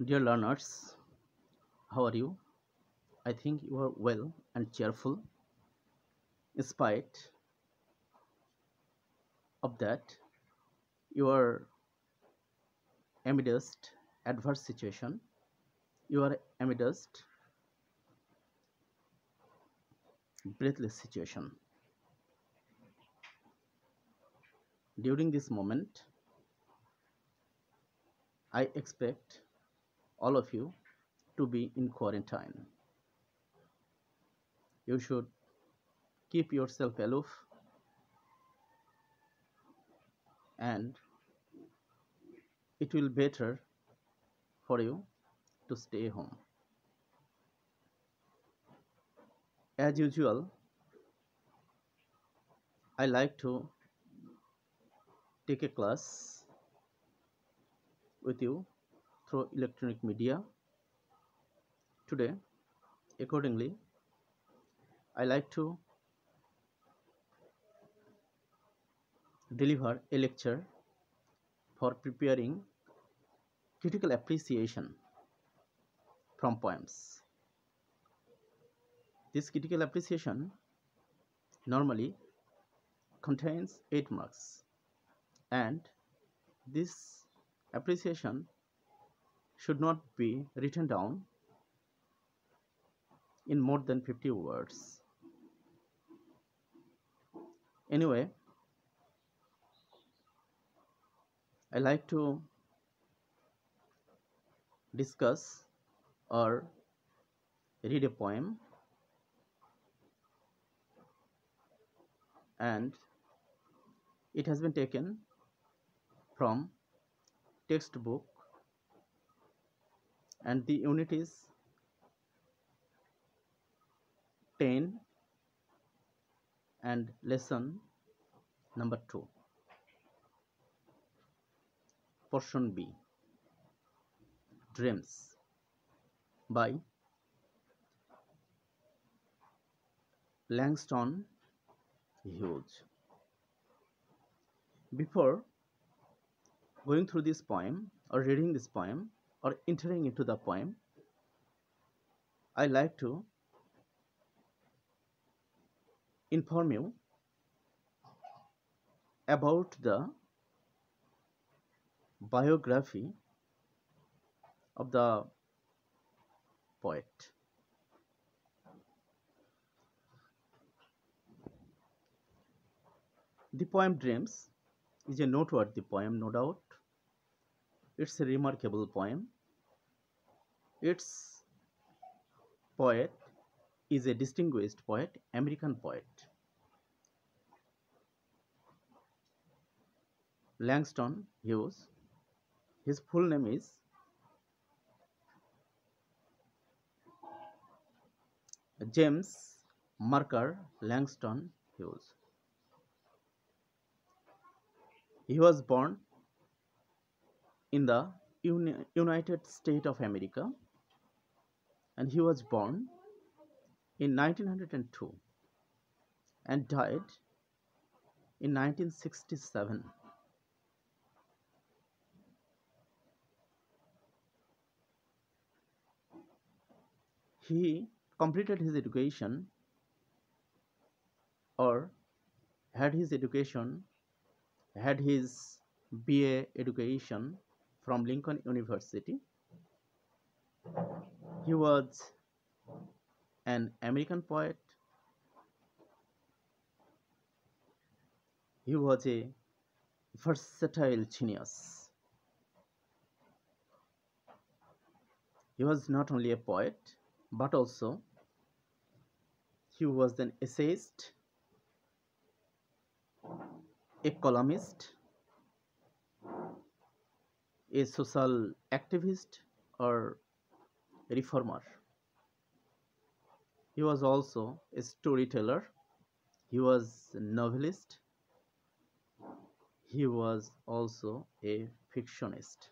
Dear learners, how are you? I think you are well and cheerful. In spite of that, you are amidst adverse situation. You are amidst breathless situation. During this moment, I expect all of you to be in quarantine. You should keep yourself aloof and it will better for you to stay home. As usual, I like to take a class with you through electronic media. Today, accordingly, I like to deliver a lecture for preparing critical appreciation from poems. This critical appreciation normally contains 8 marks, and this appreciation should not be written down in more than 50 words. Anyway, I like to discuss or read a poem, and it has been taken from textbook, and the unit is 10 and lesson number 2, portion B, Dreams, by Langston Hughes. Before going through this poem or reading this poem or entering into the poem, I like to inform you about the biography of the poet. The poem Dreams is a noteworthy poem, no doubt. It's a remarkable poem. Its poet is a distinguished poet, American poet, Langston Hughes. His full name is James Marker Langston Hughes. He was born in the United States of America, and he was born in 1902 and died in 1967. He completed his education or had his education, had his BA education from Lincoln University. He was an American poet. He was a versatile genius. He was not only a poet, but also he was an essayist, a columnist, a social activist, or reformer. He was also a storyteller. He was a novelist. He was also a fictionist.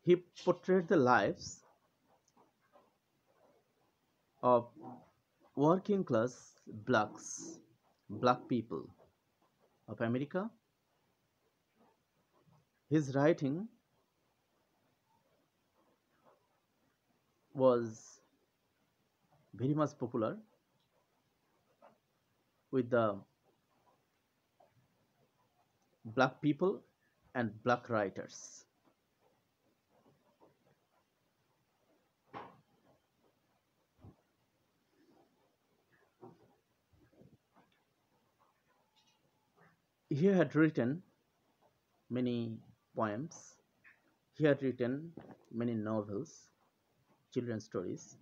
He portrayed the lives of working class black people of America. His writing was very much popular with the black people and black writers. He had written many poems, he had written many novels, children's stories.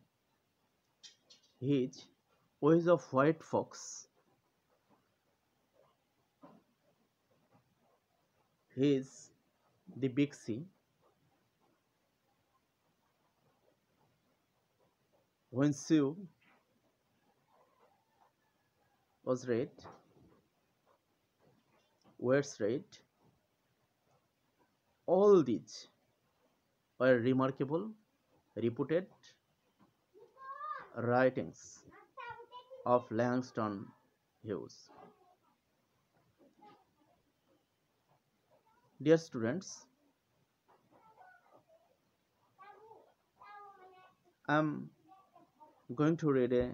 His Ways of White Fox, his The Big Sea, When Sue Was Red, Wears Red, all these were remarkable, reputed writings of Langston Hughes. Dear students, I am going to read a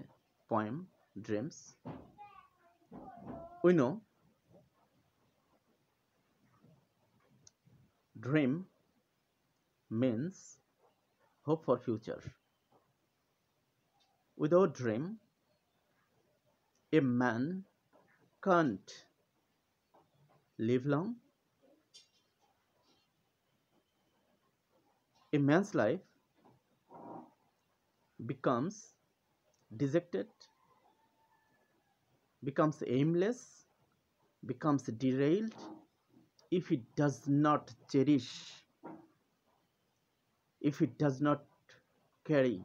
poem, Dreams. We know dream means hope for future. Without dream, a man can't live long. A man's life becomes dejected, becomes aimless, becomes derailed if he does not cherish, if he does not carry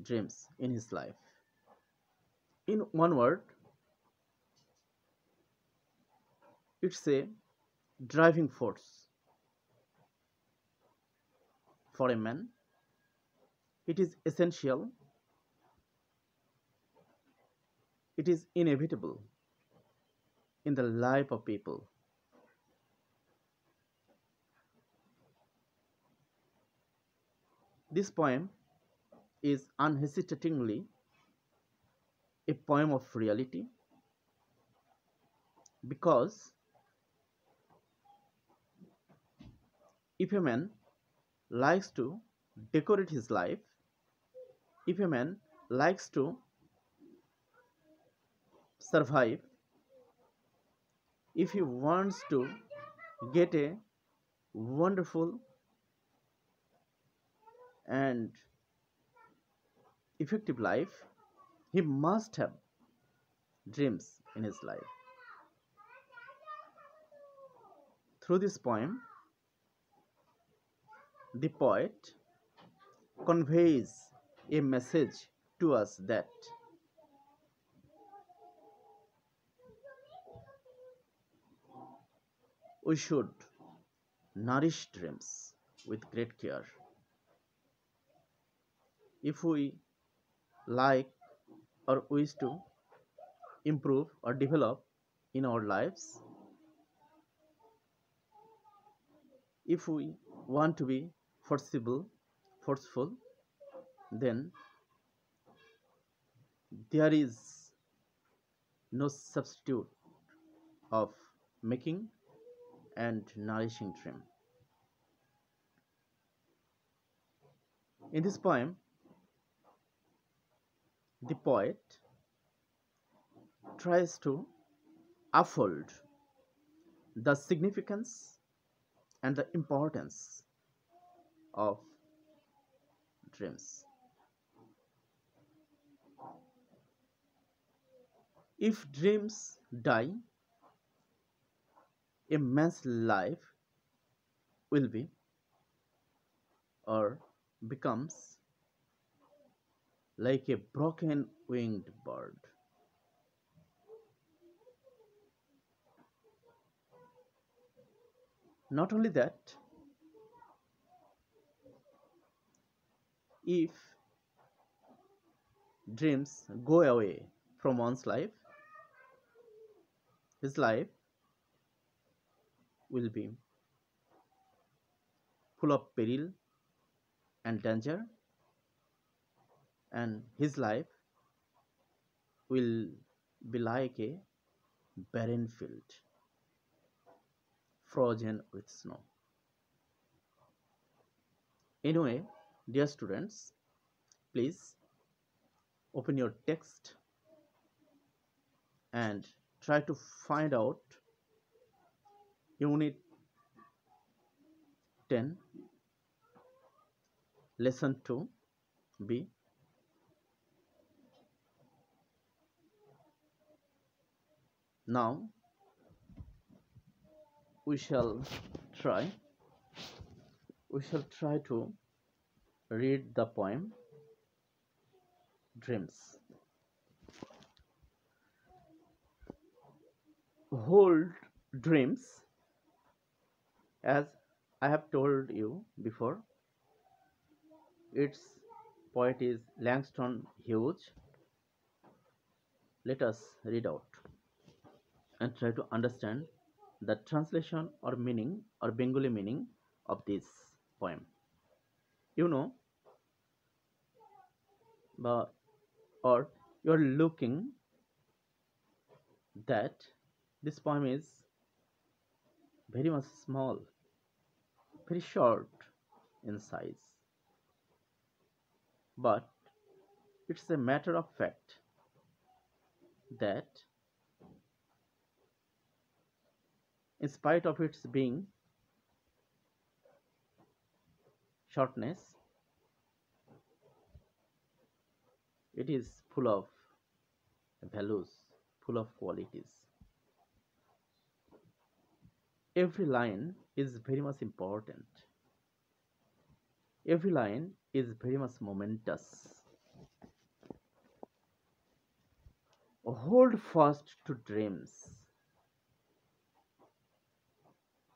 dreams in his life. In one word, it's a driving force for a man. It is essential, it is inevitable in the life of people. This poem is unhesitatingly a poem of reality because if a man likes to decorate his life, if a man likes to survive, if he wants to get a wonderful and effective life, he must have dreams in his life. Through this poem, the poet conveys a message to us that we should nourish dreams with great care. If we like or wish to improve or develop in our lives, if we want to be forceful, then there is no substitute of making and nourishing dream. In this poem, the poet tries to unfold the significance and the importance of dreams. If dreams die, a man's life will be or becomes like a broken winged bird. Not only that, if dreams go away from one's life, his life will be full of peril and danger, and his life will be like a barren field, frozen with snow. Anyway, dear students, please open your text and try to find out Unit 10, Lesson 2B. Now we shall try to read the poem Dreams. Hold dreams, as I have told you before, its poet is Langston Hughes. Let us read out and try to understand the translation or meaning or Bengali meaning of this poem. You know, or you're looking that this poem is very much small, very short in size, but it's a matter of fact that in spite of its being shortness, it is full of values, full of qualities. Every line is very much important. Every line is very much momentous. Hold fast to dreams,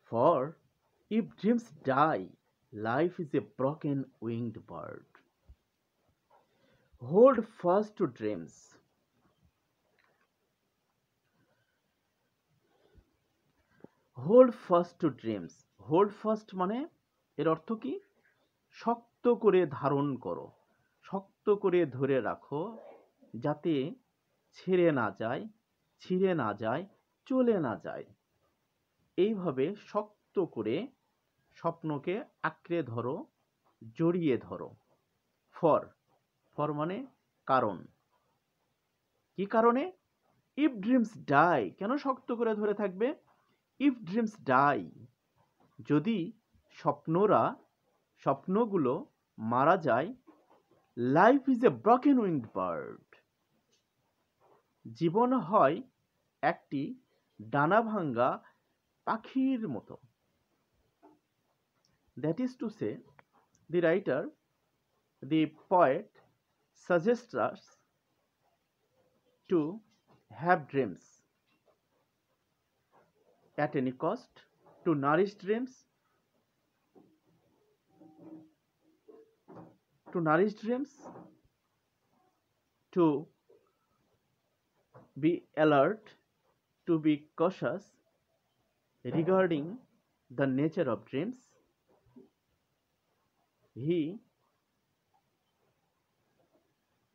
for if dreams die, life is a broken winged bird. Hold fast to dreams. Hold fast to dreams. Hold fast মানে এর অর্থ কি? শক্ত করে ধারণ করো, শক্ত করে ধরে রাখো, যাতে ছেড়ে না যায়, ছিঁড়ে না যায়, চলে না যায়। এইভাবে শক্ত করে স্বপ্নকে আঁকড়ে ধরো, জড়িয়ে ধরো। ফর মানে কারণ। কি কারণে? ইফ ড্রিমস ডাই, কেন শক্ত করে ধরে থাকবে? ইফ ড্রিমস ডাই, যদি স্বপ্নগুলো মারা যায়, life is a broken winged bird, জীবন হয় একটি ডানা ভাঙ্গা পাখির মতো। That is to say, the writer, the poet suggests us to have dreams at any cost, to nourish dreams, to be alert, to be cautious regarding the nature of dreams. He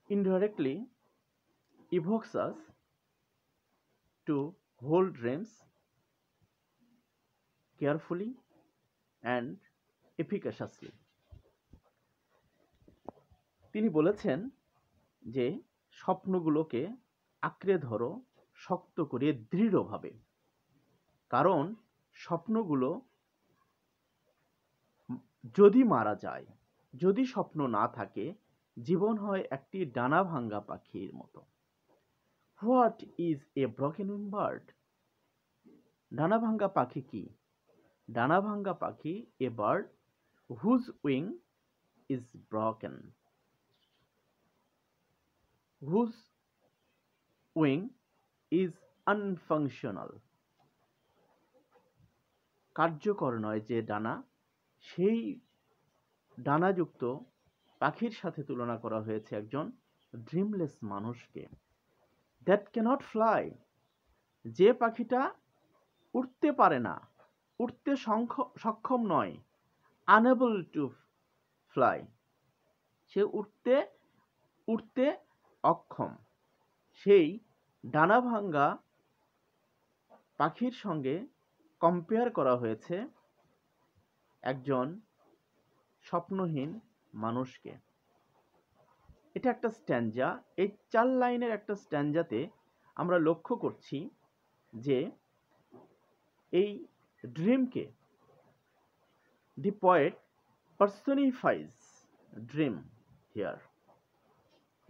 indirectly evokes us to hold dreams carefully and efficaciously. তিনি বলেছেন যে স্বপ্নগুলোকে আঁকড়ে ধরো শক্ত করে, দৃঢ়ভাবে, কারণ স্বপ্নগুলো যদি মারা যায়, যদি স্বপ্ন না থাকে, জীবন হয় একটি ডানা ভাঙ্গা পাখির মতো। What is a broken wing bird? ডানা ভাঙ্গা পাখি কি? ডানা ভাঙ্গা পাখি a bird whose wing is broken, whose wing is unfunctional, কার্যকর নয় যে ডানা, সেই ডানাযুক্ত পাখির সাথে তুলনা করা হয়েছে একজন ড্রিমলেস মানুষকে। দ্যাট ক্যানট ফ্লাই, যে পাখিটা উড়তে পারে না, উড়তে সক্ষম নয়, আনএবল টু ফ্লাই, সে উড়তে উঠতে অক্ষম সেই ডানা ভাঙ্গা পাখির সঙ্গে কম্পেয়ার করা হয়েছে একজন স্বপ্নহীন মানুষকে। এটা একটা স্ট্যাঞ্জা। এই 4 লাইনের একটা স্ট্যাঞ্জাতে আমরা লক্ষ্য করছি যে এই ড্রিমকে, the poet personifies dream here.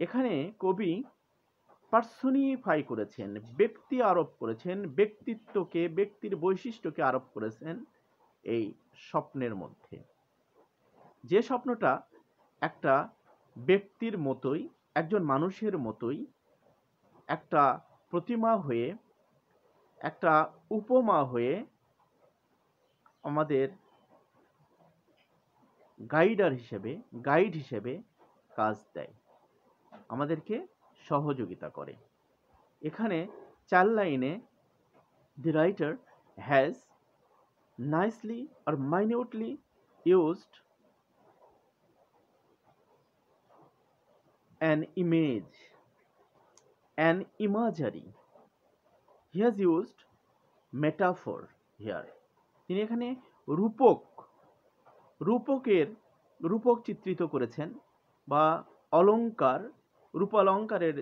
এখানে কবি পার্সনিফাই করেছেন, ব্যক্তি আরোপ করেছেন, ব্যক্তিত্বকে, ব্যক্তির বৈশিষ্ট্যকে আরোপ করেছেন এই স্বপ্নের মধ্যে। যে স্বপ্নটা একটা ব্যক্তির মতোই, একজন মানুষের মতোই, একটা প্রতিমা হয়ে, একটা উপমা হয়ে আমাদের গাইড হিসেবে কাজ দেয়, আমাদেরকে সহযোগিতা করে। এখানে 4 লাইনে the writer has nicely or minutely used an image, an imagery. He has used metaphor here. তিনি এখানে রূপক চিত্রিত করেছেন বা রূপালঙ্কারের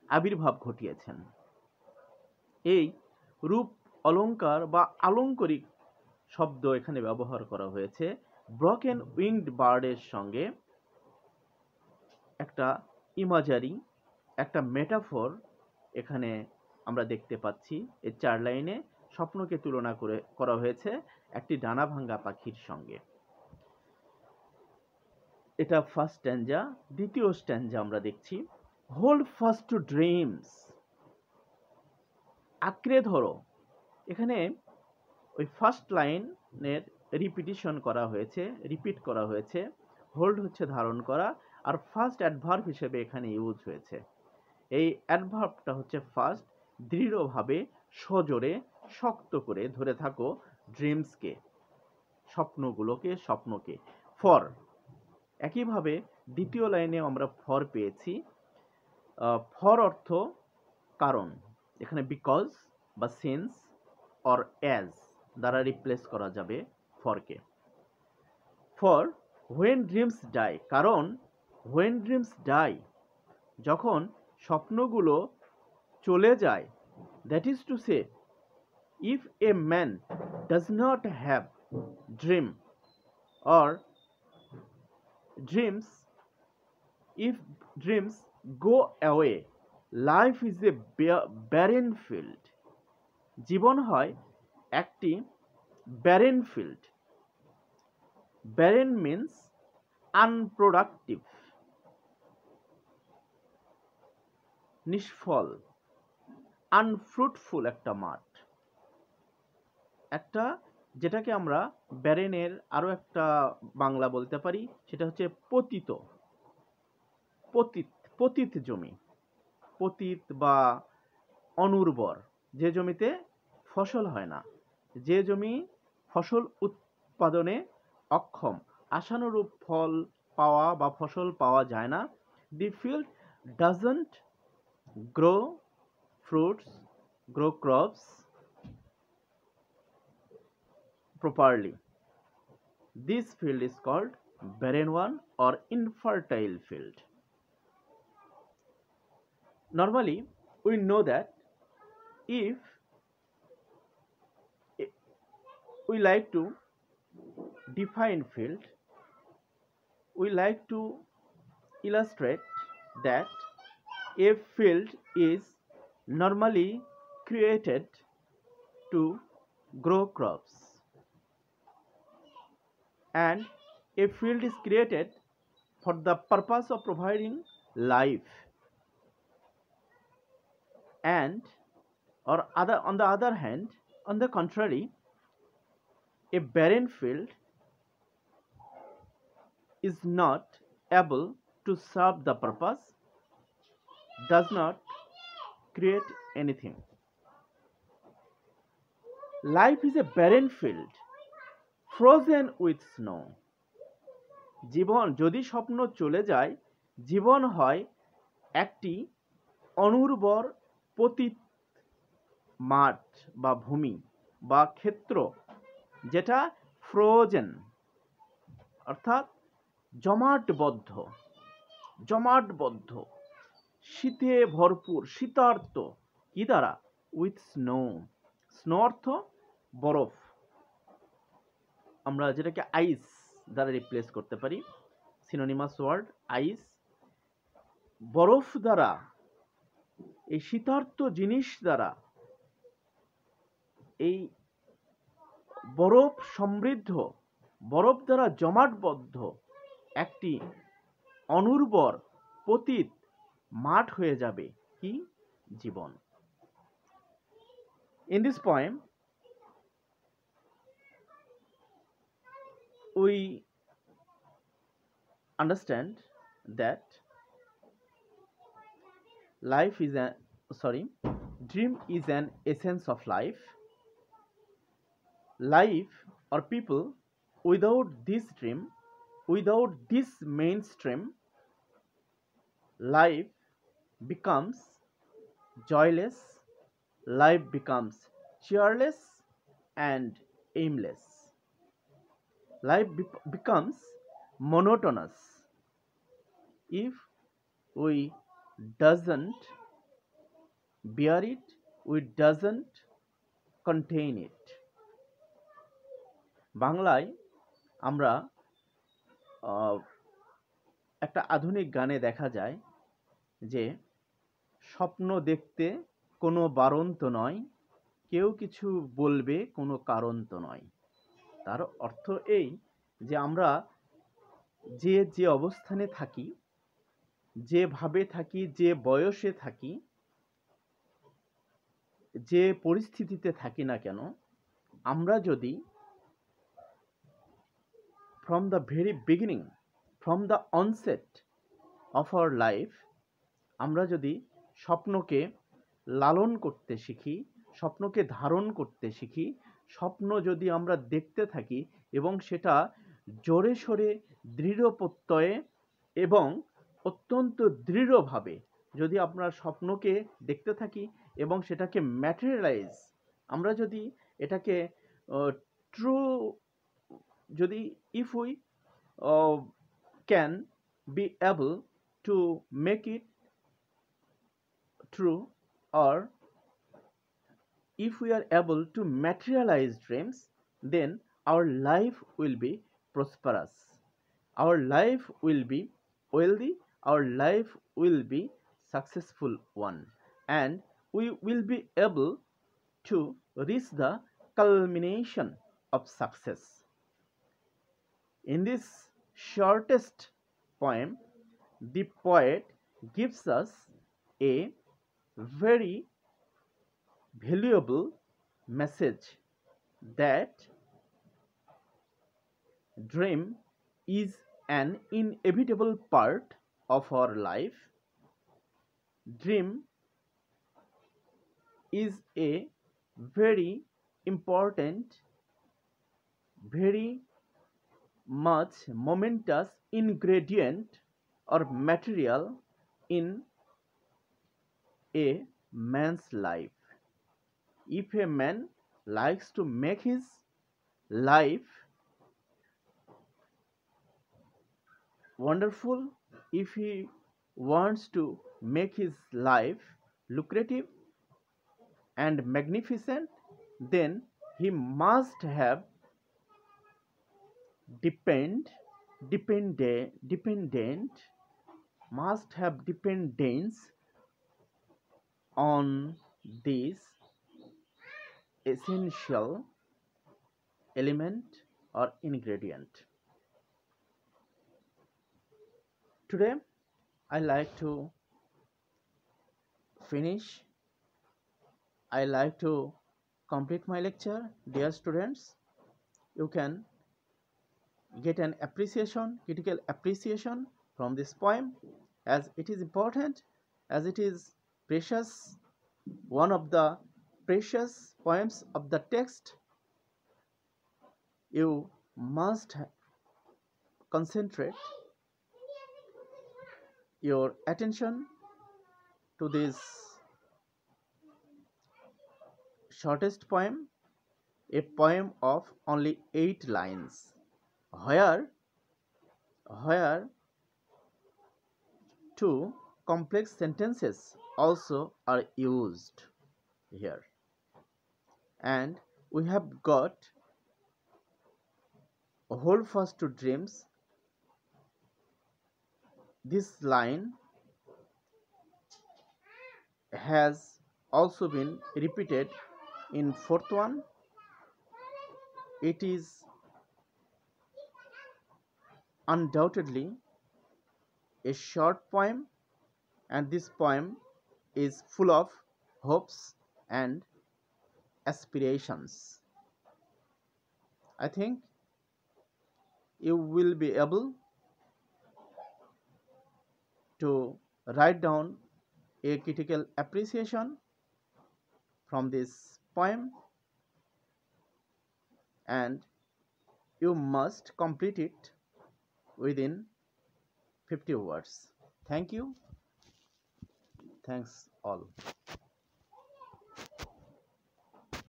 আবির্ভাব ঘটিয়েছেন। এই রূপ অলঙ্কার বা আলংকারিক শব্দ এখানে ব্যবহার করা হয়েছে ব্রকেন উইংড বার্ডের সঙ্গে। একটা ইমাজারি, একটা মেটাফর এখানে আমরা দেখতে পাচ্ছি। এই 4 লাইনে স্বপ্নকে তুলনা করা হয়েছে একটি ডানা ভাঙ্গা পাখির সঙ্গে। এটা ফার্স্ট স্ট্যাঞ্জা। দ্বিতীয় স্ট্যাঞ্জা আমরা দেখছি, হোল্ড ফাস্ট টু ড্রিমস, আঁকড়ে ধরো। এখানে ওই ফার্স্ট লাইনের রিপিট করা হয়েছে। হোল্ড হচ্ছে ধারণ করা, আর ফার্স্ট অ্যাডভার্ব হিসেবে এখানে ইউজ হয়েছে। এই অ্যাডভার্বটা হচ্ছে ফার্স্ট, দৃঢ়ভাবে, সজোরে, শক্ত করে ধরে থাকো ড্রিমসকে, স্বপ্নকে। ফর, একইভাবে দ্বিতীয় লাইনে আমরা ফর পেয়েছি। ফর অর্থ কারণ, এখানে বিকজ বা সিন্স অর অ্যাজ দ্বারা রিপ্লেস করা যাবে ফরকে। ফর হোয়েন ড্রিমস ডাই, কারণ হোয়েন ড্রিমস ডাই, যখন স্বপ্নগুলো চলে যায়, that is to say if a man does not have dream or dreams, if dreams go away, life is a barren field. জীবন হয় একটি barren field. Barren means unproductive, নিষ্ফল, unfruitful একটা মাঠ। একটা যেটাকে আমরা ব্যারেনের আরো একটা বাংলা বলতে পারি, সেটা হচ্ছে পতিত জমি, পতিত বা অনুর্বর, যে জমিতে ফসল হয় না, যে জমি ফসল উৎপাদনে অক্ষম, আশানুরূপ ফল পাওয়া বা ফসল পাওয়া যায় না। The field doesn't grow fruits, grow crops properly. This field is called barren one or infertile field. Normally, we know that if we like to define field, we like to illustrate that a field is normally created to grow crops, and a field is created for the purpose of providing life, and on the other hand, on the contrary, a barren field is not able to serve the purpose, does not create anything. Life is a barren field, frozen with snow. জীবন যদি স্বপ্ন চলে যায়, জীবন হয় একটি অনুর্বর পতিত মাঠ বা ভূমি বা ক্ষেত্র, যেটা ফ্রোজেন অর্থাৎ জমাটবদ্ধ, জমাটবদ্ধ, শীতে ভরপুর, শীতার্ত, কি দ্বারা? With snow. স্নো অর্থ বরফ, আমরা যেটাকে আইস দ্বারা রিপ্লেস করতে পারি, সিনোনিমাস ওয়ার্ড আইস। বরফ দ্বারা, এই শীতার্ত জিনিস দ্বারা, এই বরফ সমৃদ্ধ, বরফ দ্বারা জমাটবদ্ধ একটি অনুর্বর পতিত মাঠ হয়ে যাবে কি? জীবন। In this poem, we understand that life is a dream is an essence of life. Life or people without this dream, without this mainstream, life becomes joyless, life becomes cheerless and aimless. Life becomes monotonous if we doesn't bear it, we doesn't contain it. বাংলায় আমরা একটা আধুনিক গানে দেখা যায় যে স্বপ্ন দেখতে কোনো বারণ তো নয়, কেউ কিছু বলবে কোনো কারণ তো নয়। তার অর্থ এই যে আমরা যে যে অবস্থানে থাকি, যেভাবে থাকি, যে বয়সে থাকি, যে পরিস্থিতিতে থাকি না কেন, আমরা যদি from the very beginning, from the onset of our life, আমরা যদি স্বপ্নকে লালন করতে শিখি, স্বপ্নকে ধারণ করতে শিখি, স্বপ্ন যদি আমরা দেখতে থাকি এবং সেটা জোরে সোরে দৃঢ় প্রত্যয়ে এবং অত্যন্ত দৃঢ়ভাবে যদি আমরা স্বপ্নকে দেখতে থাকি এবং সেটাকে ম্যাটেরিয়ালাইজ, আমরা যদি এটাকে ট্রু, যদি if we can be able to make it true, or if we are able to materialize dreams, then our life will be prosperous, our life will be wealthy, our life will be successful one, and we will be able to reach the culmination of success. In this shortest poem, the poet gives us a very valuable message that dream is an inevitable part of our life. Dream is a very important, very much momentous ingredient or material in a man's life. If a man likes to make his life wonderful, if he wants to make his life lucrative and magnificent, then he must have dependence on this essential element or ingredient. Today I like to complete my lecture. Dear students, you can get an appreciation, critical appreciation from this poem, as it is important, as it is precious, one of the precious poems of the text. You must concentrate your attention to this shortest poem, a poem of only 8 lines, where two complex sentences also are used here. And we have got hold fast to dreams. This line has also been repeated in fourth one. It is undoubtedly a short poem, and this poem is full of hopes and aspirations. I think you will be able to write down a critical appreciation from this poem, and you must complete it within 50 words. Thank you. Thanks all.